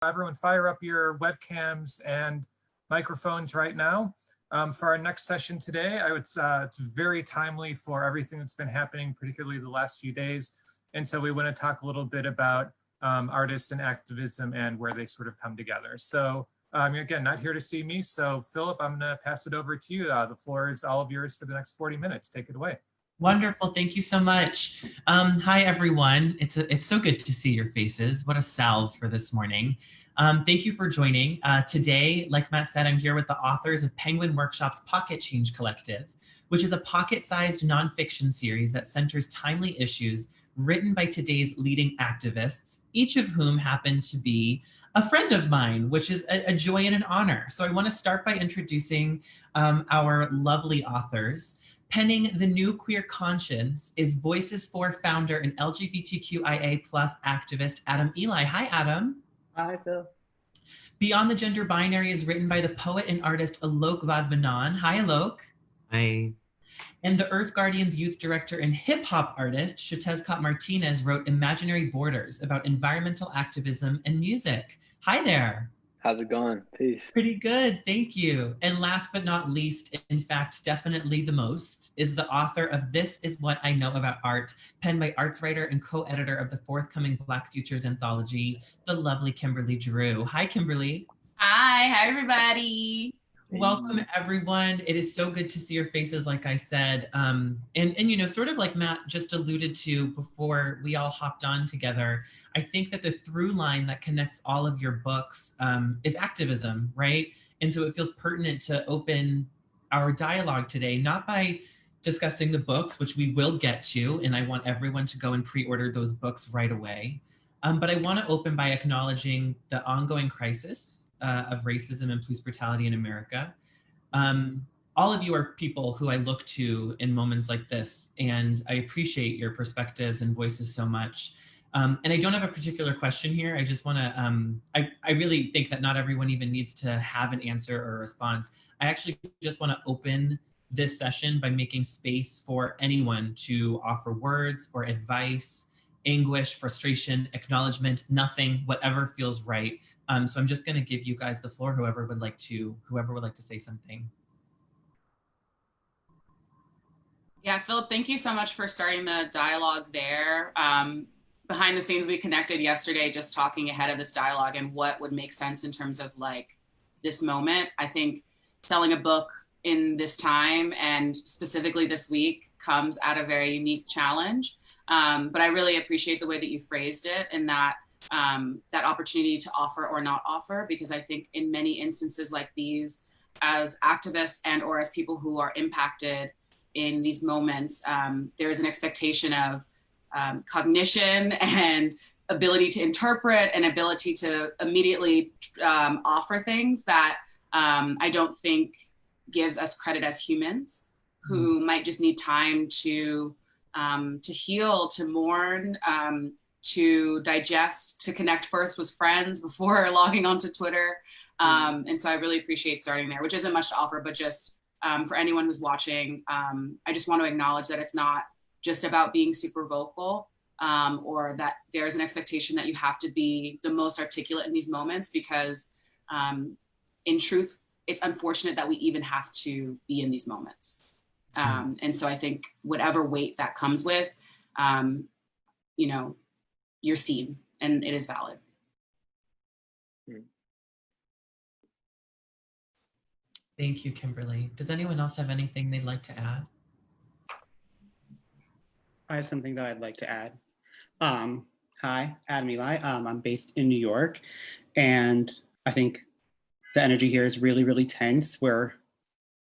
Everyone fire up your webcams and microphones right now. For our next session today, it's very timely for everything that's been happening, particularly the last few days. And so we want to talk a little bit about artists and activism and where they sort of come together. So again, not here to see me. So Phillip, I'm going to pass it over to you. The floor is all of yours for the next 40 minutes. Take it away. Wonderful. Thank you so much. Hi, everyone. It's so good to see your faces. What a salve for this morning. Thank you for joining. Today, like Matt said, I'm here with the authors of Penguin Workshop's Pocket Change Collective, which is a pocket-sized nonfiction series that centers timely issues written by today's leading activists, each of whom happen to be a friend of mine, which is a joy and an honor. So I want to start by introducing our lovely authors. Penning The New Queer Conscience is Voices for founder and LGBTQIA+ activist Adam Ely. Hi, Adam. Hi, Phil. Beyond the Gender Binary is written by the poet and artist Alok Vaid-Menon. Hi, Alok. Hi. And the Earth Guardian's youth director and hip hop artist Xiuhtezcatl Martinez wrote Imaginary Borders about environmental activism and music. Hi there. How's it going? Peace. Pretty good, thank you. And last but not least, in fact, definitely the most, is the author of This Is What I Know About Art, penned by arts writer and co-editor of the forthcoming Black Futures anthology, the lovely Kimberly Drew. Hi, Kimberly. Hi everybody. Welcome, everyone. It is so good to see your faces, like I said. And you know, sort of like Matt just alluded to before we all hopped on together, I think that the through line that connects all of your books is activism, right? And so it feels pertinent to open our dialogue today, not by discussing the books, which we will get to, and I want everyone to go and pre-order those books right away. But I want to open by acknowledging the ongoing crisis of racism and police brutality in America. All of you are people who I look to in moments like this, and I appreciate your perspectives and voices so much. And I don't have a particular question here. I just want to, I really think that not everyone even needs to have an answer or a response. I actually just want to open this session by making space for anyone to offer words or advice, anguish, frustration, acknowledgement, nothing, whatever feels right. So I'm just going to give you guys the floor, whoever would like to say something. Yeah, Phillip, thank you so much for starting the dialogue there. Behind the scenes, we connected yesterday just talking ahead of this dialogue and what would make sense in terms of like this moment. I think selling a book in this time and specifically this week comes at a very unique challenge. But I really appreciate the way that you phrased it and that that opportunity to offer or not offer, because I think in many instances like these, as activists and or as people who are impacted in these moments, there is an expectation of cognition and ability to interpret and ability to immediately offer things that I don't think gives us credit as humans who might just need time to heal, to mourn, to digest, to connect first with friends before logging onto Twitter. And so I really appreciate starting there, which isn't much to offer, but just for anyone who's watching, I just want to acknowledge that it's not just about being super vocal or that there's an expectation that you have to be the most articulate in these moments, because in truth, it's unfortunate that we even have to be in these moments. And so I think whatever weight that comes with, you know, you're seen and it is valid. Thank you, Kimberly. Does anyone else have anything they'd like to add? I have something that I'd like to add. Hi, Adam Ely. I'm based in New York, and I think the energy here is really, really tense. We're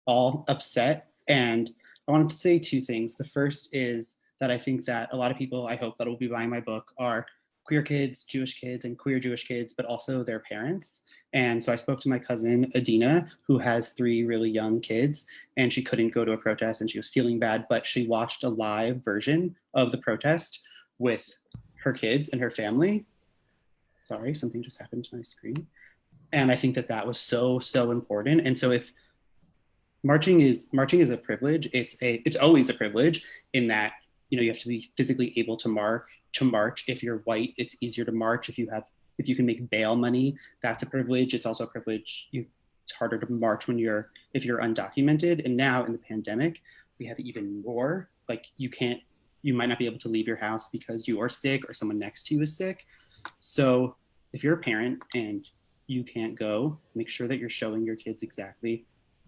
all upset, and I wanted to say two things. The first is that I think that a lot of people, I hope, that will be buying my book are queer kids, Jewish kids, and queer Jewish kids, but also their parents. And so I spoke to my cousin, Adina, who has 3 really young kids, and she couldn't go to a protest and she was feeling bad, but she watched a live version of the protest with her kids and her family. Sorry, something just happened to my screen. And I think that that was so, so important. And so if marching is a privilege, it's always a privilege in that, you know, you have to be physically able to march. If you're white, it's easier to march. If you have If you can make bail money, that's a privilege. It's also a privilege. It's harder to march if you're undocumented. And now in the pandemic, we have even more. Like you might not be able to leave your house because you are sick or someone next to you is sick. So if you're a parent and you can't go, make sure that you're showing your kids exactly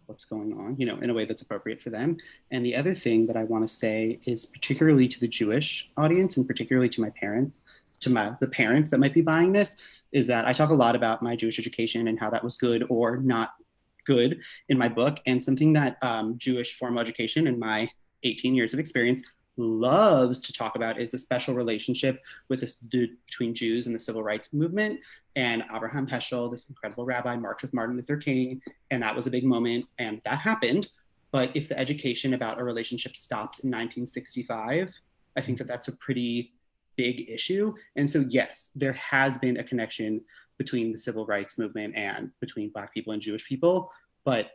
what's going on, in a way that's appropriate for them. And the other thing that I want to say is, particularly to the Jewish audience and particularly to my parents, the parents that might be buying this, is that I talk a lot about my Jewish education and how that was good or not good in my book. And something that Jewish formal education in my 18 years of experience loves to talk about is the special relationship between Jews and the civil rights movement. And Abraham Heschel, this incredible rabbi, marched with Martin Luther King, and that was a big moment, and that happened. But if the education about a relationship stops in 1965, I think that that's a pretty big issue. And so yes, there has been a connection between the civil rights movement and between Black people and Jewish people, but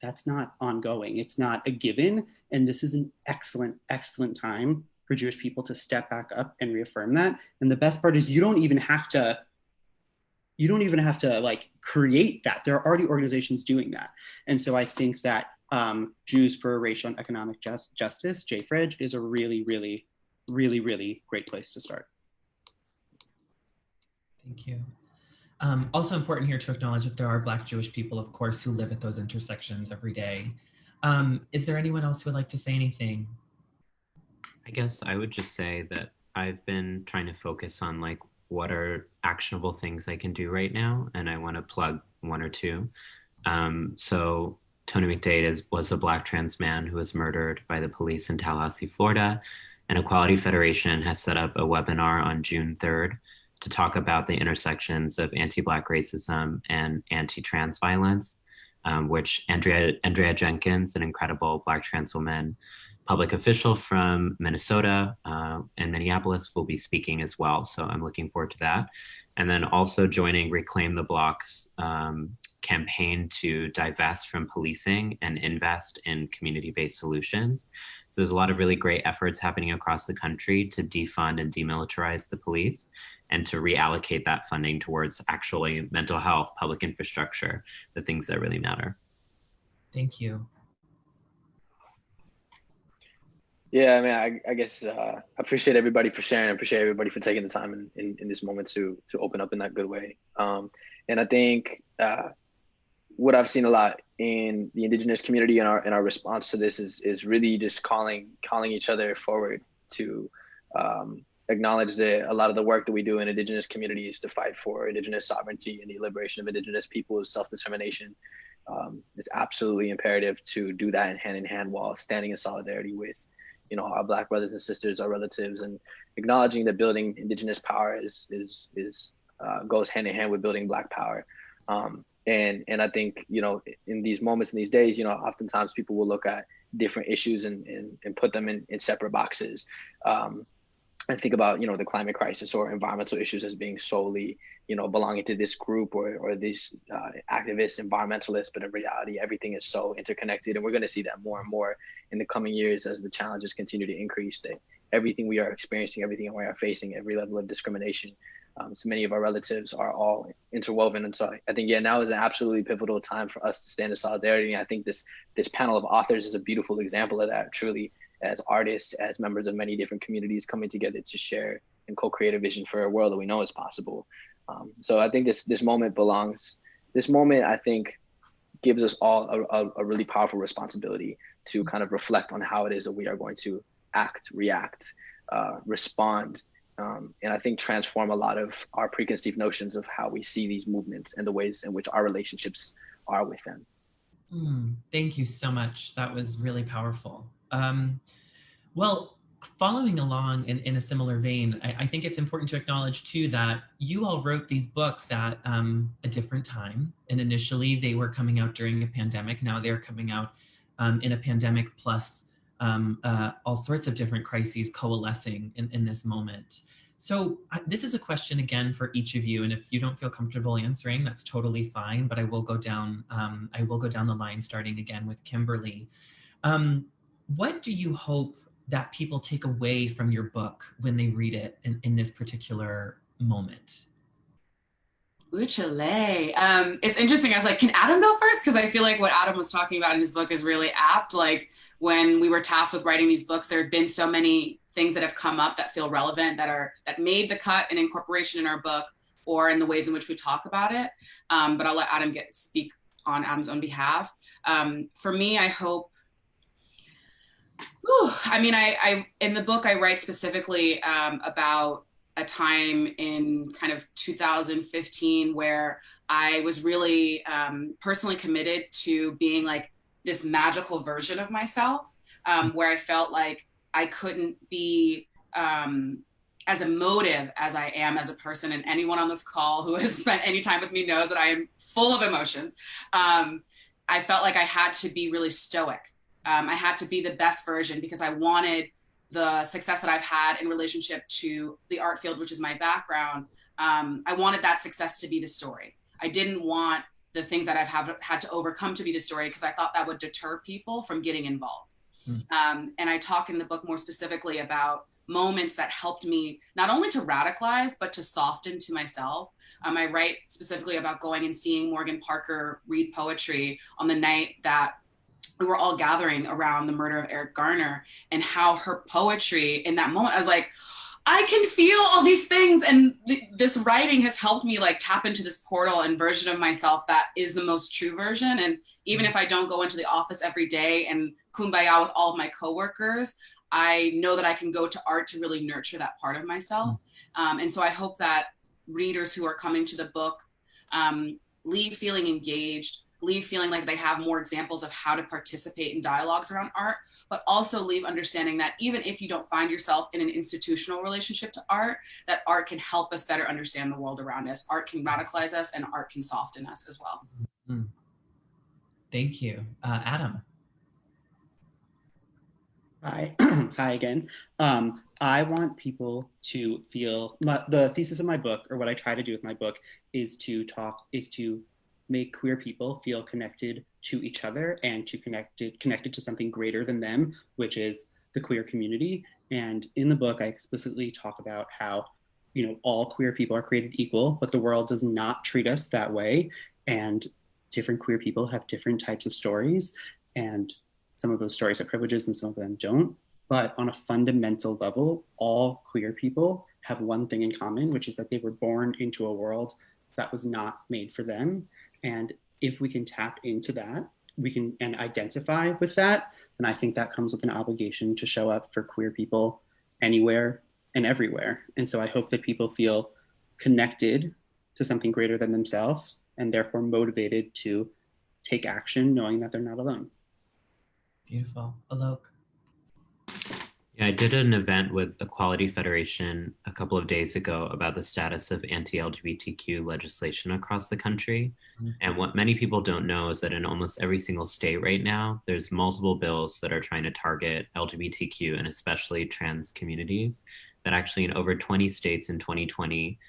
that's not ongoing. It's not a given. And this is an excellent, excellent time for Jewish people to step back up and reaffirm that. And the best part is you don't even have to like create that. There are already organizations doing that. And so I think that Jews for Racial and Economic Justice, JFREJ, is a really, really, really, really great place to start. Thank you. Also important here to acknowledge that there are Black Jewish people, of course, who live at those intersections every day. Is there anyone else who would like to say anything? I guess I would just say that I've been trying to focus on like what are actionable things I can do right now, and I want to plug one or two. So Tony McDade was a Black trans man who was murdered by the police in Tallahassee, Florida, and Equality Federation has set up a webinar on June 3rd to talk about the intersections of anti-Black racism and anti-trans violence, which Andrea Jenkins, an incredible Black trans woman, public official from Minnesota and Minneapolis, will be speaking as well. So I'm looking forward to that. And then also joining Reclaim the Block's campaign to divest from policing and invest in community-based solutions. So there's a lot of really great efforts happening across the country to defund and demilitarize the police and to reallocate that funding towards actually mental health, public infrastructure, the things that really matter. Thank you. Yeah, I mean, I guess I appreciate everybody for sharing. I appreciate everybody for taking the time in this moment to open up in that good way. And I think what I've seen a lot in the Indigenous community and our response to this is really just calling each other forward to acknowledge that a lot of the work that we do in Indigenous communities to fight for Indigenous sovereignty and the liberation of Indigenous people's self-determination is absolutely imperative to do that hand in hand while standing in solidarity with our Black brothers and sisters, our relatives, and acknowledging that building Indigenous power goes hand in hand with building Black power. And I think, in these moments, in these days, oftentimes people will look at different issues and put them in separate boxes. And think about, the climate crisis or environmental issues as being solely, belonging to this group or these activists, environmentalists, but in reality, everything is so interconnected. And we're going to see that more and more in the coming years as the challenges continue to increase, that everything we are experiencing, everything we are facing, every level of discrimination, so many of our relatives are all interwoven. And so I think, now is an absolutely pivotal time for us to stand in solidarity. And I think this panel of authors is a beautiful example of that, truly, as artists, as members of many different communities coming together to share and co-create a vision for a world that we know is possible. So I think this moment I think gives us all a really powerful responsibility to kind of reflect on how it is that we are going to act, react, respond, and I think transform a lot of our preconceived notions of how we see these movements and the ways in which our relationships are with them. Thank you so much. That was really powerful. Well, following along in a similar vein, I think it's important to acknowledge too that you all wrote these books at a different time. And initially they were coming out during a pandemic. Now they're coming out in a pandemic plus all sorts of different crises coalescing in this moment. So this is a question again for each of you, and if you don't feel comfortable answering, that's totally fine. But I will go down the line, starting again with Kimberly. What do you hope that people take away from your book when they read it in this particular moment? Ooh, Chile. It's interesting. I was like, can Adam go first? Because I feel like what Adam was talking about in his book is really apt. Like when we were tasked with writing these books, there have been so many things that have come up that feel relevant, that made the cut and incorporation in our book, or in the ways in which we talk about it. But I'll let Adam speak on Adam's own behalf. For me, I hope. I mean, I in the book I write specifically about a time in kind of 2015 where I was really personally committed to being like this magical version of myself, where I felt like I couldn't be as emotive as I am as a person. And anyone on this call who has spent any time with me knows that I am full of emotions. I felt like I had to be really stoic. I had to be the best version because I wanted the success that I've had in relationship to the art field, which is my background. I wanted that success to be the story. I didn't want the things that I've had to overcome to be the story because I thought that would deter people from getting involved. And I talk in the book more specifically about moments that helped me not only to radicalize, but to soften to myself. I write specifically about going and seeing Morgan Parker read poetry on the night that we were all gathering around the murder of Eric Garner, and how her poetry in that moment, I was like, I can feel all these things. And this writing has helped me like tap into this portal and version of myself that is the most true version. And even if I don't go into the office every day and kumbaya with all of my coworkers, I know that I can go to art to really nurture that part of myself. And so I hope that readers who are coming to the book leave feeling engaged, leave feeling like they have more examples of how to participate in dialogues around art, but also leave understanding that even if you don't find yourself in an institutional relationship to art, that art can help us better understand the world around us. Art can radicalize us, and art can soften us as well. Thank you. Adam. Hi, hi again. I want people to feel, the thesis of my book, or what I try to do with my book, is to make queer people feel connected to each other and connected to something greater than them, which is the queer community. And in the book, I explicitly talk about how, all queer people are created equal, but the world does not treat us that way. And different queer people have different types of stories, and some of those stories have privileges and some of them don't. But on a fundamental level, all queer people have one thing in common, which is that they were born into a world that was not made for them. And if we can tap into that, and identify with that, then I think that comes with an obligation to show up for queer people anywhere and everywhere. And so I hope that people feel connected to something greater than themselves, and therefore motivated to take action, knowing that they're not alone. Beautiful. Alok. Yeah, I did an event with Equality Federation a couple of days ago about the status of anti-LGBTQ legislation across the country. And what many people don't know is that in almost every single state right now, there's multiple bills that are trying to target LGBTQ and especially trans communities. That actually in over 20 states in 2020,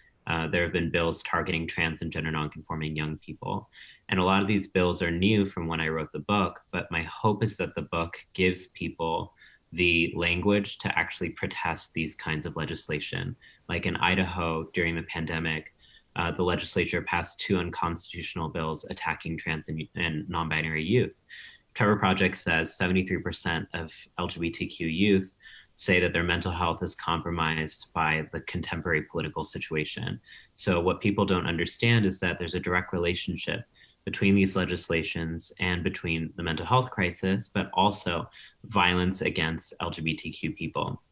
there have been bills targeting trans and gender nonconforming young people. And a lot of these bills are new from when I wrote the book, but my hope is that the book gives people the language to actually protest these kinds of legislation. Like in Idaho during the pandemic, the legislature passed 2 unconstitutional bills attacking trans and non-binary youth. Trevor Project says 73% of LGBTQ youth say that their mental health is compromised by the contemporary political situation. So what people don't understand is that there's a direct relationship between these legislations and between the mental health crisis, but also violence against LGBTQ people.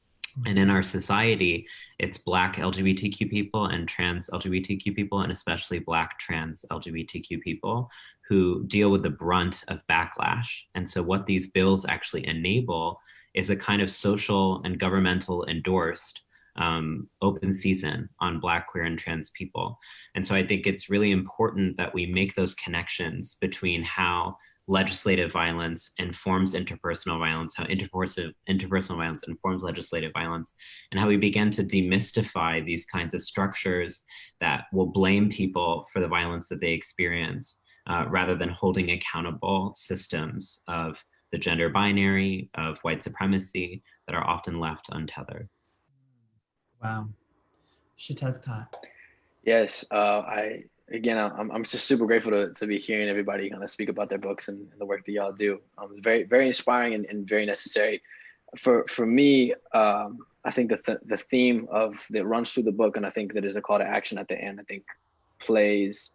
And in our society, it's Black LGBTQ people and trans LGBTQ people, and especially Black trans LGBTQ people who deal with the brunt of backlash. And so what these bills actually enable is a kind of social and governmental endorsed open season on Black, queer, and trans people. And so I think it's really important that we make those connections between how legislative violence informs interpersonal violence, how interpersonal violence informs legislative violence, and how we begin to demystify these kinds of structures that will blame people for the violence that they experience, rather than holding accountable systems of the gender binary, of white supremacy that are often left untethered. Wow. Xiuhtezcatl. Yes, I'm just super grateful to be hearing everybody kind of speak about their books and the work that y'all do. It's very very inspiring and very necessary. For me, I think the theme of that runs through the book, and I think that is a call to action at the end. I think plays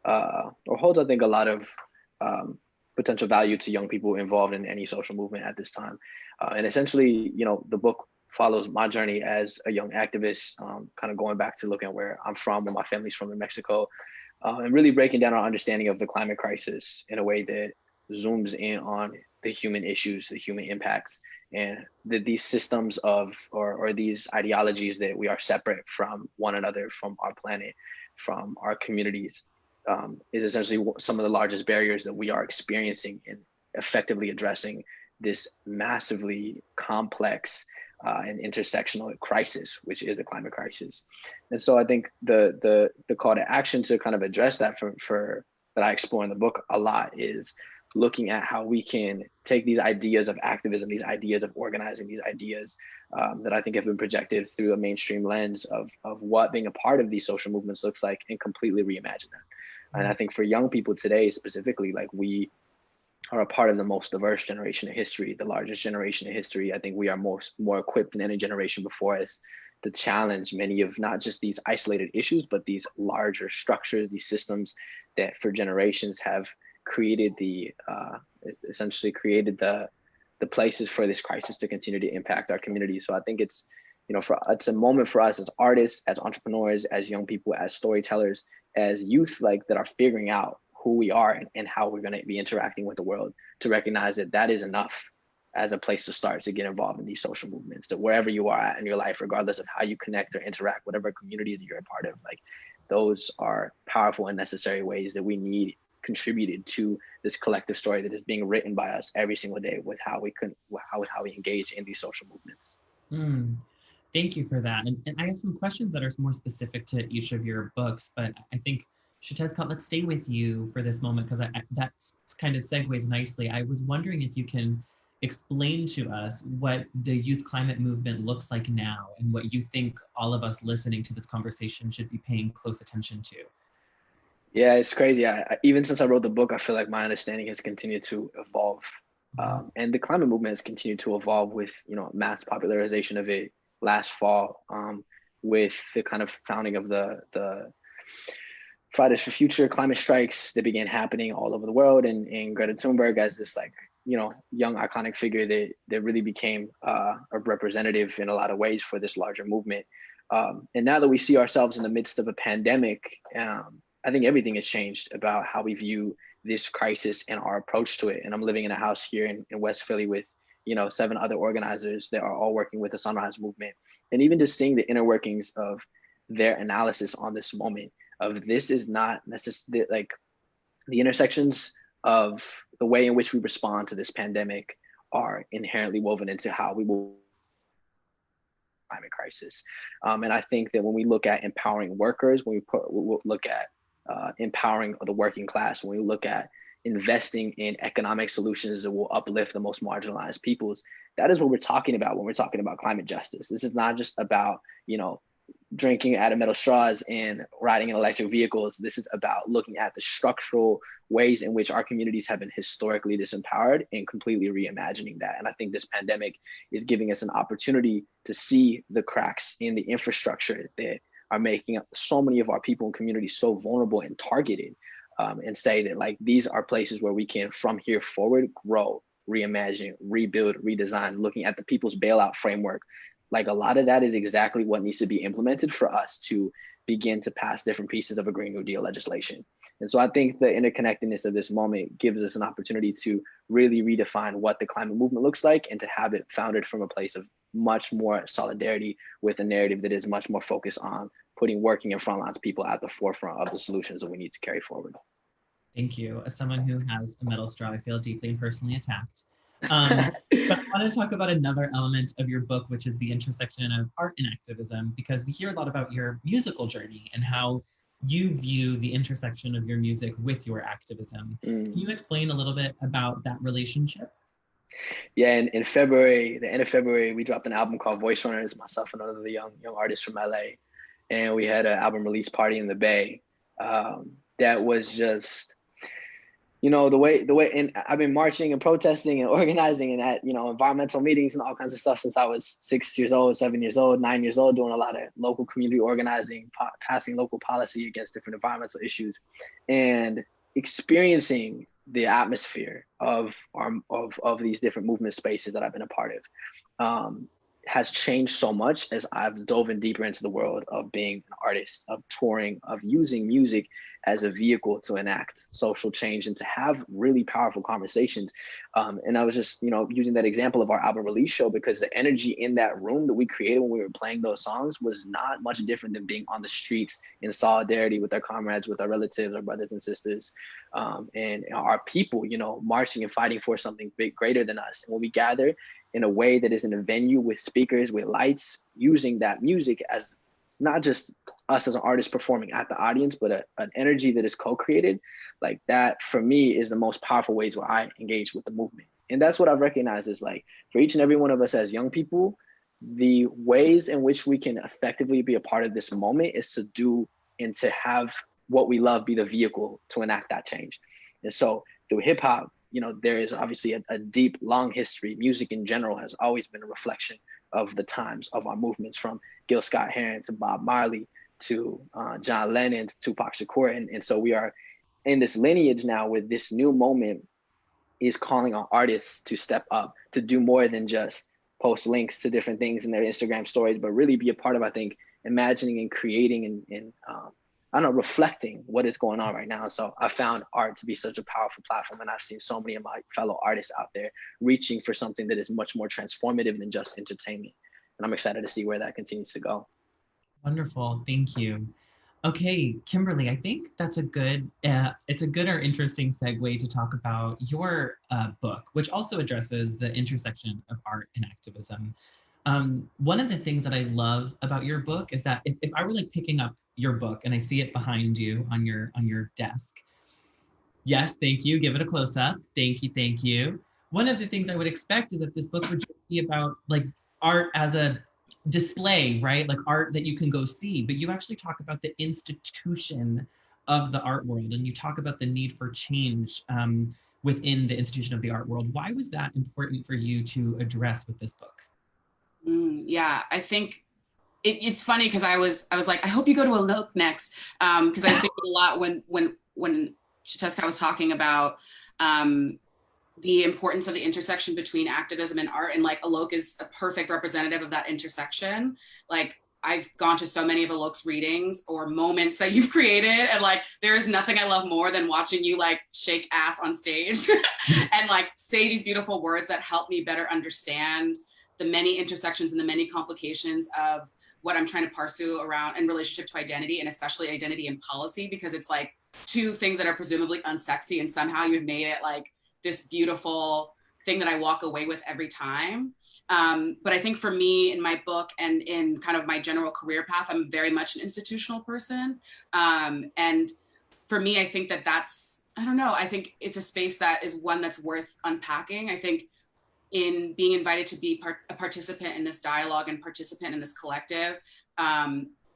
or holds, I think, a lot of potential value to young people involved in any social movement at this time. And essentially, the book follows my journey as a young activist, kind of going back to looking at where I'm from, where my family's from in Mexico, and really breaking down our understanding of the climate crisis in a way that zooms in on the human issues, the human impacts, and these systems or these ideologies that we are separate from one another, from our planet, from our communities, is essentially some of the largest barriers that we are experiencing in effectively addressing this massively complex and intersectional crisis, which is the climate crisis. And so I think the call to action to kind of address that for that I explore in the book a lot is looking at how we can take these ideas of activism, these ideas of organizing, these ideas that I think have been projected through a mainstream lens of what being a part of these social movements looks like, and completely reimagine that. And I think for young people today specifically, like, we are a part of the most diverse generation in history, the largest generation in history. I think we are more equipped than any generation before us to challenge many of not just these isolated issues, but these larger structures, these systems that for generations have created essentially created the places for this crisis to continue to impact our community. So I think it's a moment for us as artists, as entrepreneurs, as young people, as storytellers, as youth, like, that are figuring out who we are and how we're going to be interacting with the world, to recognize that is enough as a place to start to get involved in these social movements. That wherever you are at in your life, regardless of how you connect or interact, whatever communities you're a part of, like, those are powerful and necessary ways that we need contributed to this collective story that is being written by us every single day with how we engage in these social movements. Thank you for that. And I have some questions that are more specific to each of your books, but I think, Xiuhtezcatl, let's stay with you for this moment, because that kind of segues nicely. I was wondering if you can explain to us what the youth climate movement looks like now, and what you think all of us listening to this conversation should be paying close attention to. Yeah, it's crazy. Even since I wrote the book, I feel like my understanding has continued to evolve. And the climate movement has continued to evolve with, mass popularization of it last fall, with the kind of founding of the Fridays for Future climate strikes that began happening all over the world, and Greta Thunberg as this, like, young iconic figure that really became a representative in a lot of ways for this larger movement. And now that we see ourselves in the midst of a pandemic, I think everything has changed about how we view this crisis and our approach to it. And I'm living in a house here in West Philly with 7 other organizers that are all working with the Sunrise Movement, and even just seeing the inner workings of their analysis on this moment of this is not necessarily, like, the intersections of the way in which we respond to this pandemic are inherently woven into how we will climate crisis. And I think that when we look at empowering workers, when we look at empowering the working class, when we look at investing in economic solutions that will uplift the most marginalized peoples, that is what we're talking about when we're talking about climate justice. This is not just about, drinking out of metal straws and riding in electric vehicles. This is about looking at the structural ways in which our communities have been historically disempowered and completely reimagining that. And I think this pandemic is giving us an opportunity to see the cracks in the infrastructure that are making so many of our people and communities so vulnerable and targeted, and say that, like, these are places where we can, from here forward, grow, reimagine, rebuild, redesign, looking at the people's bailout framework. Like, a lot of that is exactly what needs to be implemented for us to begin to pass different pieces of a Green New Deal legislation. And so I think the interconnectedness of this moment gives us an opportunity to really redefine what the climate movement looks like, and to have it founded from a place of much more solidarity with a narrative that is much more focused on putting working and frontlines people at the forefront of the solutions that we need to carry forward. Thank you. As someone who has a metal straw, I feel deeply and personally attacked. But I want to talk about another element of your book, which is the intersection of art and activism, because we hear a lot about your musical journey and how you view the intersection of your music with your activism. Can you explain a little bit about that relationship? Yeah, in February, the end of February, we dropped an album called Voice Runners, myself and another young artist from LA. and we had an album release party in the Bay. That was just, you know, the way, and I've been marching and protesting and organizing and at, you know, environmental meetings and all kinds of stuff since I was 6 years old, 7 years old, 9 years old, doing a lot of local community organizing, passing local policy against different environmental issues, and experiencing the atmosphere of these different movement spaces that I've been a part of. Has changed so much as I've dove in deeper into the world of being an artist, of touring, of using music as a vehicle to enact social change and to have really powerful conversations. And I was just, you know, using that example of our album release show because the energy in that room that we created when we were playing those songs was not much different than being on the streets in solidarity with our comrades, with our relatives, our brothers and sisters, and our people, you know, marching and fighting for something big, greater than us. And when we gather in a way that is in a venue with speakers, with lights, using that music as not just us as an artist performing at the audience, but an energy that is co-created, like that for me is the most powerful ways where I engage with the movement. And that's what I've recognized is like for each and every one of us as young people, the ways in which we can effectively be a part of this moment is to do and to have what we love be the vehicle to enact that change. And so through hip hop, you know, there is obviously a deep, long history. Music in general has always been a reflection of the times of our movements, from Gil Scott-Heron to Bob Marley to John Lennon to Tupac Shakur. And so we are in this lineage now where this new moment is calling on artists to step up, to do more than just post links to different things in their Instagram stories, but really be a part of, I think, imagining and creating and I don't know, reflecting what is going on right now. So I found art to be such a powerful platform. And I've seen so many of my fellow artists out there reaching for something that is much more transformative than just entertainment. And I'm excited to see where that continues to go. Wonderful, thank you. Okay, Kimberly, I think that's a good, it's a good or interesting segue to talk about your book, which also addresses the intersection of art and activism. One of the things that I love about your book is that if I were like picking up your book and I see it behind you on your desk. Yes, thank you. Give it a close up. Thank you, thank you. One of the things I would expect is that this book would just be about like art as a display, right? Like art that you can go see, but you actually talk about the institution of the art world, and you talk about the need for change within the institution of the art world. Why was that important for you to address with this book? Yeah, I think it's funny because I was like, I hope you go to Alok next, because I was thinking a lot when Xiuhtezcatl was talking about the importance of the intersection between activism and art, and like Alok is a perfect representative of that intersection. Like I've gone to so many of Alok's readings or moments that you've created, and like there is nothing I love more than watching you like shake ass on stage and like say these beautiful words that help me better understand the many intersections and the many complications of what I'm trying to pursue around in relationship to identity, and especially identity and policy, because it's like two things that are presumably unsexy, and somehow you've made it like this beautiful thing that I walk away with every time. But I think for me in my book and in kind of my general career path, I'm very much an institutional person. And for me, I think that's, I don't know, I think it's a space that is one that's worth unpacking. I think in being invited to be a participant in this dialogue and participant in this collective,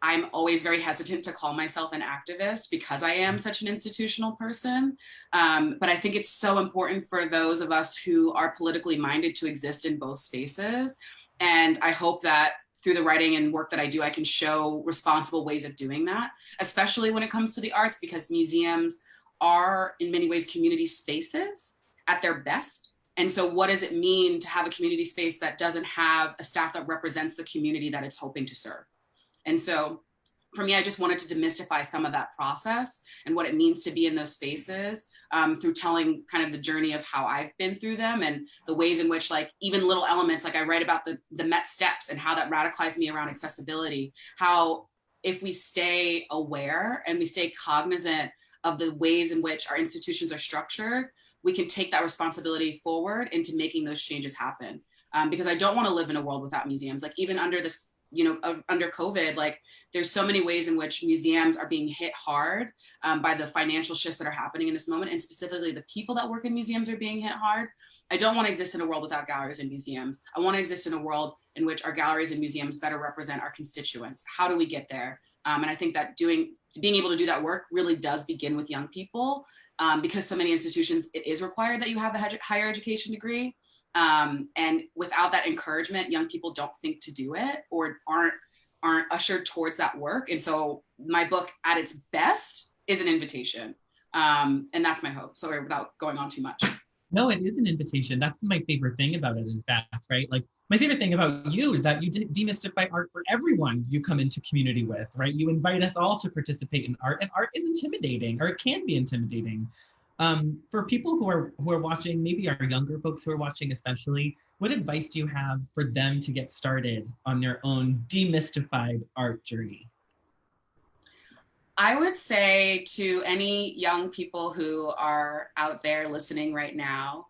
I'm always very hesitant to call myself an activist because I am such an institutional person. But I think it's so important for those of us who are politically minded to exist in both spaces. And I hope that through the writing and work that I do, I can show responsible ways of doing that, especially when it comes to the arts, because museums are in many ways community spaces at their best. And so what does it mean to have a community space that doesn't have a staff that represents the community that it's hoping to serve? And so for me, I just wanted to demystify some of that process and what it means to be in those spaces through telling kind of the journey of how I've been through them and the ways in which like even little elements, like I write about the Met steps and how that radicalized me around accessibility, how if we stay aware and we stay cognizant of the ways in which our institutions are structured, we can take that responsibility forward into making those changes happen. Because I don't want to live in a world without museums. Like even under this, under COVID, like there's so many ways in which museums are being hit hard by the financial shifts that are happening in this moment. And specifically the people that work in museums are being hit hard. I don't want to exist in a world without galleries and museums. I want to exist in a world in which our galleries and museums better represent our constituents. How do we get there? And I think that being able to do that work really does begin with young people, because so many institutions, it is required that you have a higher education degree. And without that encouragement, young people don't think to do it or aren't ushered towards that work. And so my book at its best is an invitation. And that's my hope. Sorry, without going on too much. No, it is an invitation. That's my favorite thing about it, in fact, right? Like, my favorite thing about you is that you demystify art for everyone you come into community with, right? You invite us all to participate in art, and art is intimidating, or it can be intimidating. For people who are watching, maybe our younger folks who are watching especially, what advice do you have for them to get started on their own demystified art journey? I would say to any young people who are out there listening right now,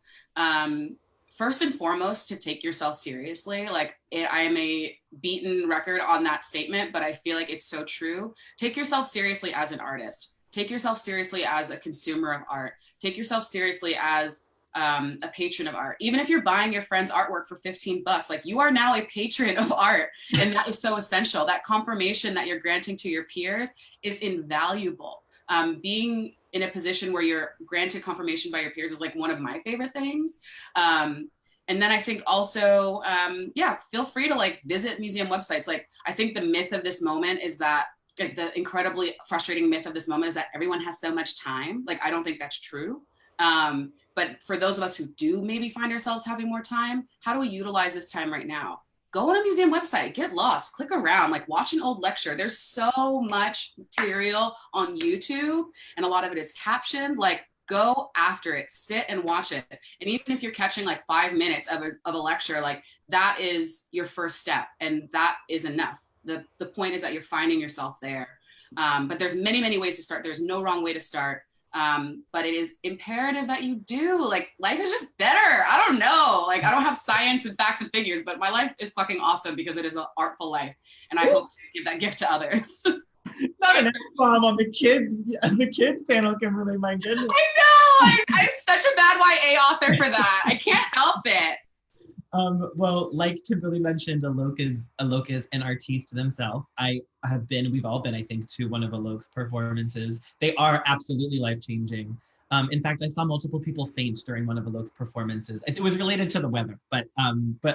first and foremost, to take yourself seriously. Like, I am a beaten record on that statement, but I feel like it's so true. Take yourself seriously as an artist. Take yourself seriously as a consumer of art. Take yourself seriously as a patron of art. Even if you're buying your friend's artwork for $15, like, you are now a patron of art. And that is so essential. That confirmation that you're granting to your peers is invaluable. Being in a position where you're granted confirmation by your peers is like one of my favorite things. And then I think also, feel free to like visit museum websites. Like, I think the myth of this moment is that, like, the incredibly frustrating myth of this moment is that everyone has so much time. Like, I don't think that's true. But for those of us who do maybe find ourselves having more time, how do we utilize this time right now? Go on a museum website, get lost, click around, like, watch an old lecture. There's so much material on YouTube, and a lot of it is captioned. Like, go after it, sit and watch it. And even if you're catching like 5 minutes of a lecture, like, that is your first step, and that is enough. The point is that you're finding yourself there. But there's many, many ways to start. There's no wrong way to start. But it is imperative that you do. Like, life is just better. I don't know. Like, I don't have science and facts and figures, but my life is fucking awesome because it is an artful life. And I hope to give that gift to others. Not an X-bomb on the kids panel, Kimberly, my goodness. I know. I'm such a bad YA author for that. I can't help it. Well, like Kimberly mentioned, Alok is an artiste themselves. We've all been, I think, to one of Alok's performances. They are absolutely life-changing. In fact, I saw multiple people faint during one of Alok's performances. It was related to the weather, but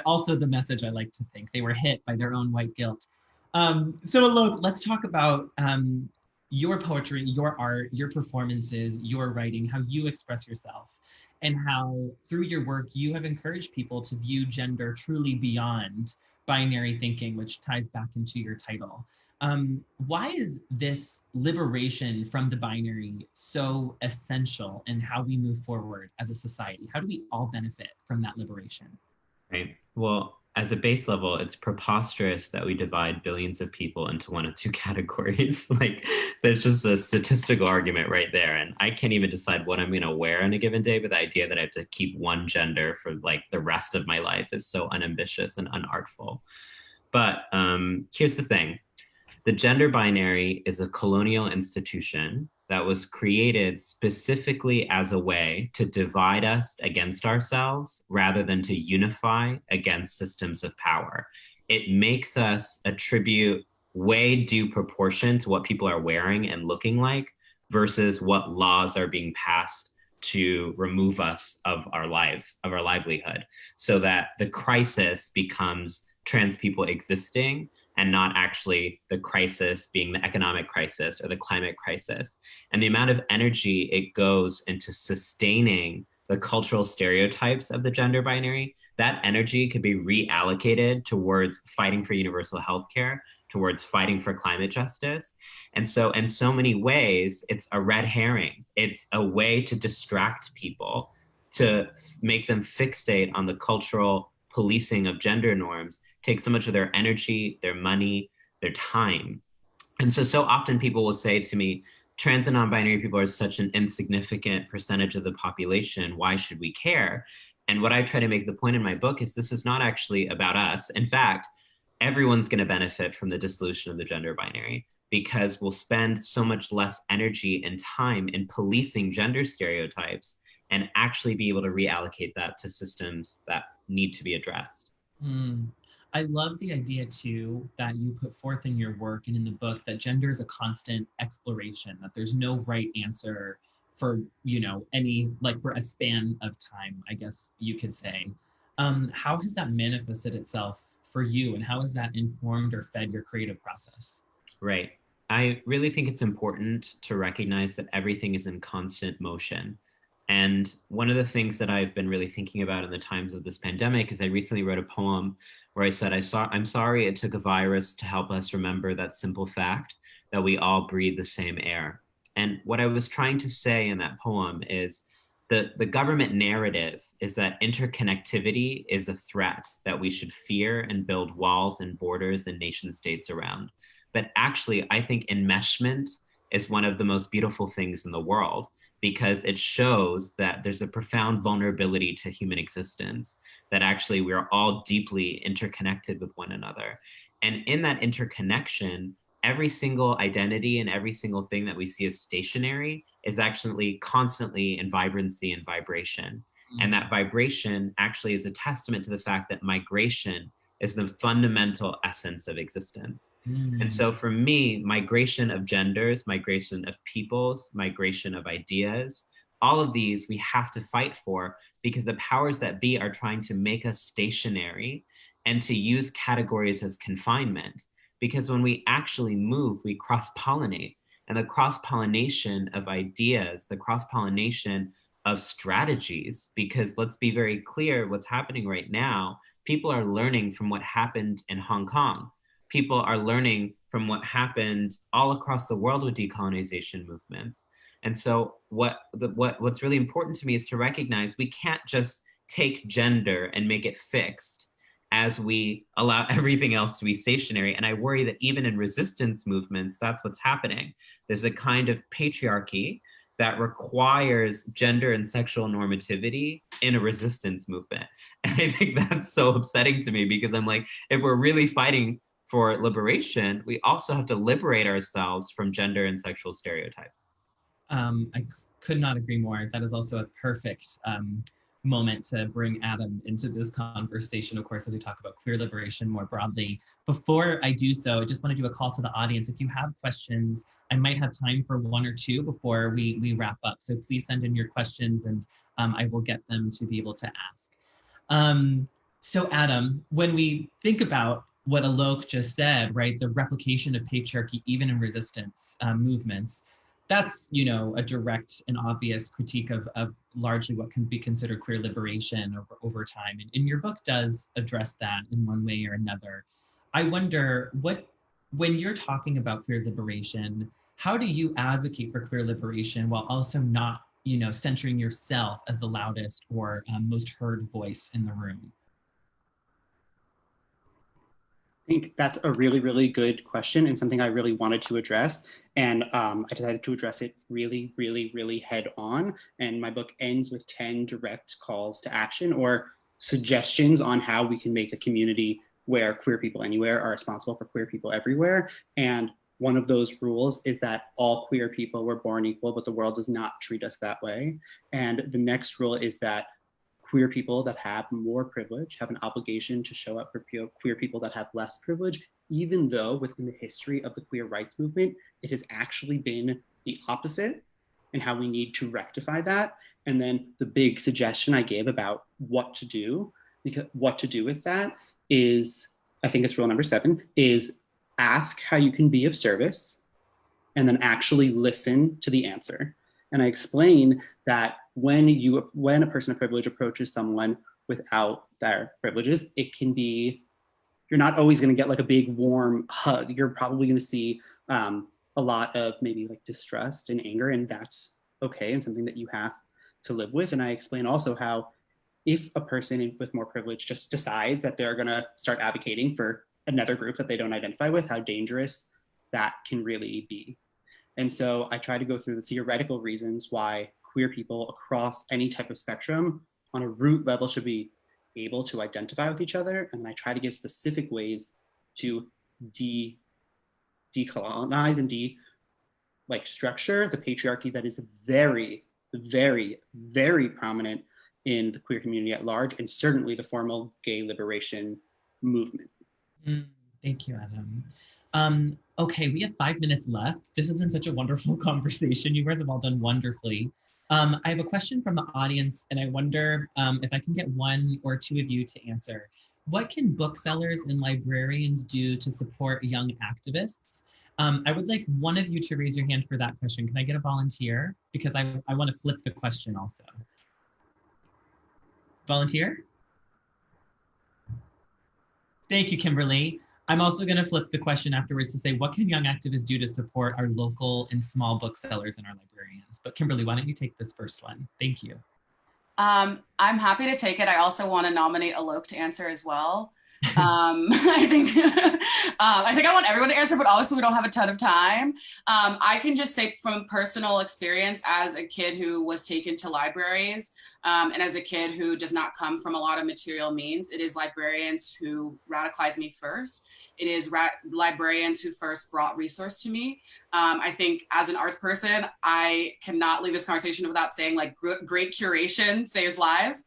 also the message, I like to think. They were hit by their own white guilt. So Alok, let's talk about your poetry, your art, your performances, your writing, how you express yourself, and how through your work you have encouraged people to view gender truly beyond binary thinking, which ties back into your title. Why is this liberation from the binary so essential in how we move forward as a society? How do we all benefit from that liberation? Right. Well, as a base level, it's preposterous that we divide billions of people into one of two categories. Like, there's just a statistical argument right there. And I can't even decide what I'm going to wear on a given day, but the idea that I have to keep one gender for like the rest of my life is so unambitious and unartful. But here's the thing. The gender binary is a colonial institution that was created specifically as a way to divide us against ourselves rather than to unify against systems of power. It makes us attribute way due proportion to what people are wearing and looking like versus what laws are being passed to remove us of our life, of our livelihood, so that the crisis becomes trans people existing and not actually the crisis being the economic crisis or the climate crisis. And the amount of energy it goes into sustaining the cultural stereotypes of the gender binary, that energy could be reallocated towards fighting for universal healthcare, towards fighting for climate justice. And so in so many ways, it's a red herring. It's a way to distract people, to make them fixate on the cultural policing of gender norms, take so much of their energy, their money, their time. And so often people will say to me, trans and non-binary people are such an insignificant percentage of the population. Why should we care? And what I try to make the point in my book is this is not actually about us. In fact, everyone's going to benefit from the dissolution of the gender binary because we'll spend so much less energy and time in policing gender stereotypes and actually be able to reallocate that to systems that need to be addressed. I love the idea too that you put forth in your work and in the book that gender is a constant exploration, that there's no right answer for, any, like for a span of time, I guess you could say. How has that manifested itself for you, and how has that informed or fed your creative process? Right. I really think it's important to recognize that everything is in constant motion. And one of the things that I've been really thinking about in the times of this pandemic is I recently wrote a poem where I said, I'm sorry it took a virus to help us remember that simple fact that we all breathe the same air. And what I was trying to say in that poem is the government narrative is that interconnectivity is a threat that we should fear and build walls and borders and nation states around. But actually, I think enmeshment is one of the most beautiful things in the world, because it shows that there's a profound vulnerability to human existence, that actually we are all deeply interconnected with one another. And in that interconnection, every single identity and every single thing that we see as stationary is actually constantly in vibrancy and vibration. And that vibration actually is a testament to the fact that migration is the fundamental essence of existence. And so for me, migration of genders, migration of peoples, migration of ideas, all of these we have to fight for, because the powers that be are trying to make us stationary and to use categories as confinement. Because when we actually move, we cross-pollinate. And the cross-pollination of ideas, the cross-pollination of strategies, because let's be very clear, what's happening right now, people are learning from what happened in Hong Kong. People are learning from what happened all across the world with decolonization movements. And so what's really important to me is to recognize we can't just take gender and make it fixed as we allow everything else to be stationary. And I worry that even in resistance movements, that's what's happening. There's a kind of patriarchy that requires gender and sexual normativity in a resistance movement. And I think that's so upsetting to me, because I'm like, if we're really fighting for liberation, we also have to liberate ourselves from gender and sexual stereotypes. I could not agree more. That is also a perfect moment to bring Adam into this conversation, of course, as we talk about queer liberation more broadly. Before I do so, I just want to do a call to the audience. If you have questions, I might have time for one or two before we wrap up. So please send in your questions, and I will get them to be able to ask. So Adam, when we think about what Alok just said, right, the replication of patriarchy even in resistance movements, that's, a direct and obvious critique of largely what can be considered queer liberation over time. And your book does address that in one way or another. I wonder, when you're talking about queer liberation, how do you advocate for queer liberation while also not, centering yourself as the loudest or most heard voice in the room? I think that's a really, really good question, and something I really wanted to address. And I decided to address it really, really, really head on. And my book ends with 10 direct calls to action, or suggestions on how we can make a community where queer people anywhere are responsible for queer people everywhere. And one of those rules is that all queer people were born equal, but the world does not treat us that way. And the next rule is that queer people that have more privilege have an obligation to show up for queer people that have less privilege, even though within the history of the queer rights movement, it has actually been the opposite, and how we need to rectify that. And then the big suggestion I gave about what to do, because what to do with that is, I think it's rule number 7, is ask how you can be of service, and then actually listen to the answer. And I explain that when a person of privilege approaches someone without their privileges, it can be, you're not always going to get like a big warm hug. You're probably going to see a lot of maybe like distrust and anger, and that's okay, and something that you have to live with. And I explain also how if a person with more privilege just decides that they're going to start advocating for another group that they don't identify with, how dangerous that can really be. And so I try to go through the theoretical reasons why queer people across any type of spectrum on a root level should be able to identify with each other. And then I try to give specific ways to decolonize and structure the patriarchy that is very, very, very prominent in the queer community at large, and certainly the formal gay liberation movement. Thank you, Adam. Okay, we have 5 minutes left. This has been such a wonderful conversation. You guys have all done wonderfully. I have a question from the audience, and I wonder if I can get one or two of you to answer. What can booksellers and librarians do to support young activists? I would like one of you to raise your hand for that question. Can I get a volunteer? Because I want to flip the question also. Volunteer? Thank you, Kimberly. I'm also going to flip the question afterwards to say, what can young activists do to support our local and small booksellers and our librarians? But Kimberly, why don't you take this first one? Thank you. I'm happy to take it. I also want to nominate Alok to answer as well. I think I want everyone to answer, but obviously we don't have a ton of time. I can just say from personal experience as a kid who was taken to libraries, and as a kid who does not come from a lot of material means, it is librarians who radicalized me first. It is librarians who first brought resource to me. I think as an arts person, I cannot leave this conversation without saying like great curation saves lives.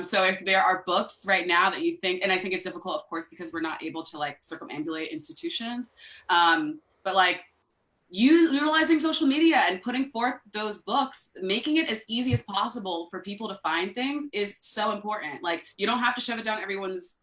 So if there are books right now that you think, and I think it's difficult, of course, because we're not able to like circumambulate institutions, but like utilizing social media and putting forth those books, making it as easy as possible for people to find things is so important. Like you don't have to shove it down everyone's,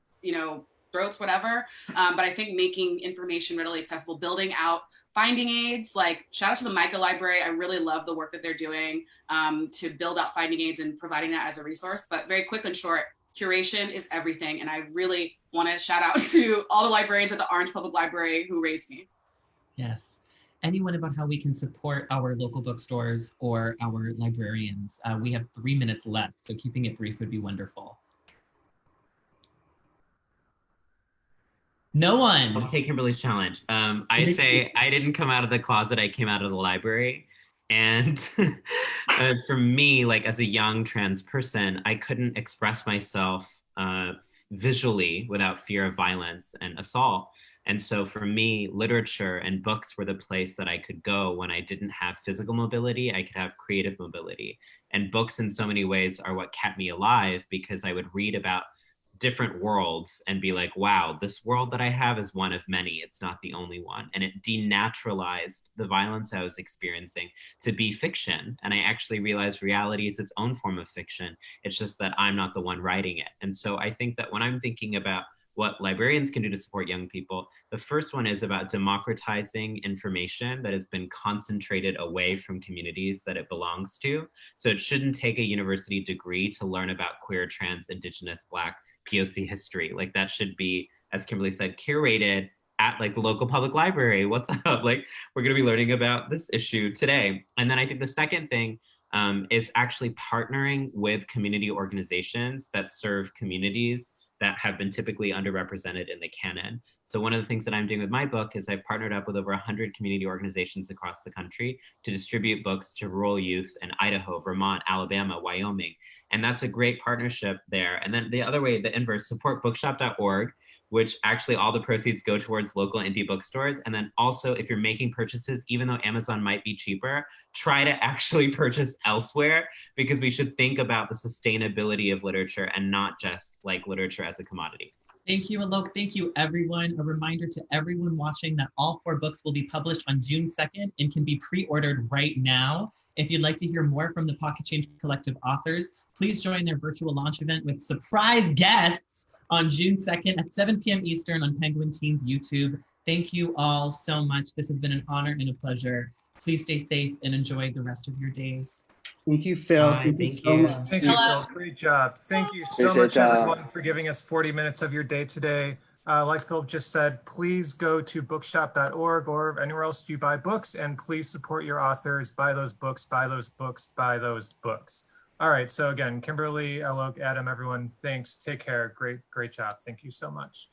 throats, whatever. But I think making information readily accessible, building out finding aids, like shout out to the Micah Library. I really love the work that they're doing to build out finding aids and providing that as a resource. But very quick and short, curation is everything. And I really want to shout out to all the librarians at the Orange Public Library who raised me. Yes. Anyone about how we can support our local bookstores or our librarians? We have 3 minutes left, so keeping it brief would be wonderful. No one. I'll take Kimberly's challenge. I say I didn't come out of the closet, I came out of the library. And for me, like as a young trans person, I couldn't express myself visually without fear of violence and assault. And so for me, literature and books were the place that I could go when I didn't have physical mobility, I could have creative mobility. And books in so many ways are what kept me alive, because I would read about different worlds and be like, wow, this world that I have is one of many. It's not the only one. And it denaturalized the violence I was experiencing to be fiction. And I actually realized reality is its own form of fiction. It's just that I'm not the one writing it. And so I think that when I'm thinking about what librarians can do to support young people, the first one is about democratizing information that has been concentrated away from communities that it belongs to. So it shouldn't take a university degree to learn about queer, trans, indigenous, Black, POC history. Like that should be, as Kimberly said, curated at like the local public library. What's up? Like we're gonna be learning about this issue today. And then I think the second thing is actually partnering with community organizations that serve communities that have been typically underrepresented in the canon. So one of the things that I'm doing with my book is I've partnered up with over 100 community organizations across the country to distribute books to rural youth in Idaho, Vermont, Alabama, Wyoming. And that's a great partnership there. And then the other way, the inverse, support bookshop.org, which actually all the proceeds go towards local indie bookstores. And then also if you're making purchases, even though Amazon might be cheaper, try to actually purchase elsewhere, because we should think about the sustainability of literature and not just like literature as a commodity. Thank you, Alok. Thank you, everyone. A reminder to everyone watching that all 4 books will be published on June 2nd and can be pre-ordered right now. If you'd like to hear more from the Pocket Change Collective authors, please join their virtual launch event with surprise guests on June 2nd at 7 p.m. Eastern on Penguin Teens YouTube. Thank you all so much. This has been an honor and a pleasure. Please stay safe and enjoy the rest of your days. Thank you, Phil. Bye, Thank you so much. Thank you, Phil. Great job. Thank you so much, everyone, for giving us 40 minutes of your day today. Like Philip just said, please go to bookshop.org or anywhere else you buy books, and please support your authors. Buy those books, buy those books, buy those books. All right. So again, Kimberly, Alok, Adam, everyone, thanks. Take care. Great job. Thank you so much.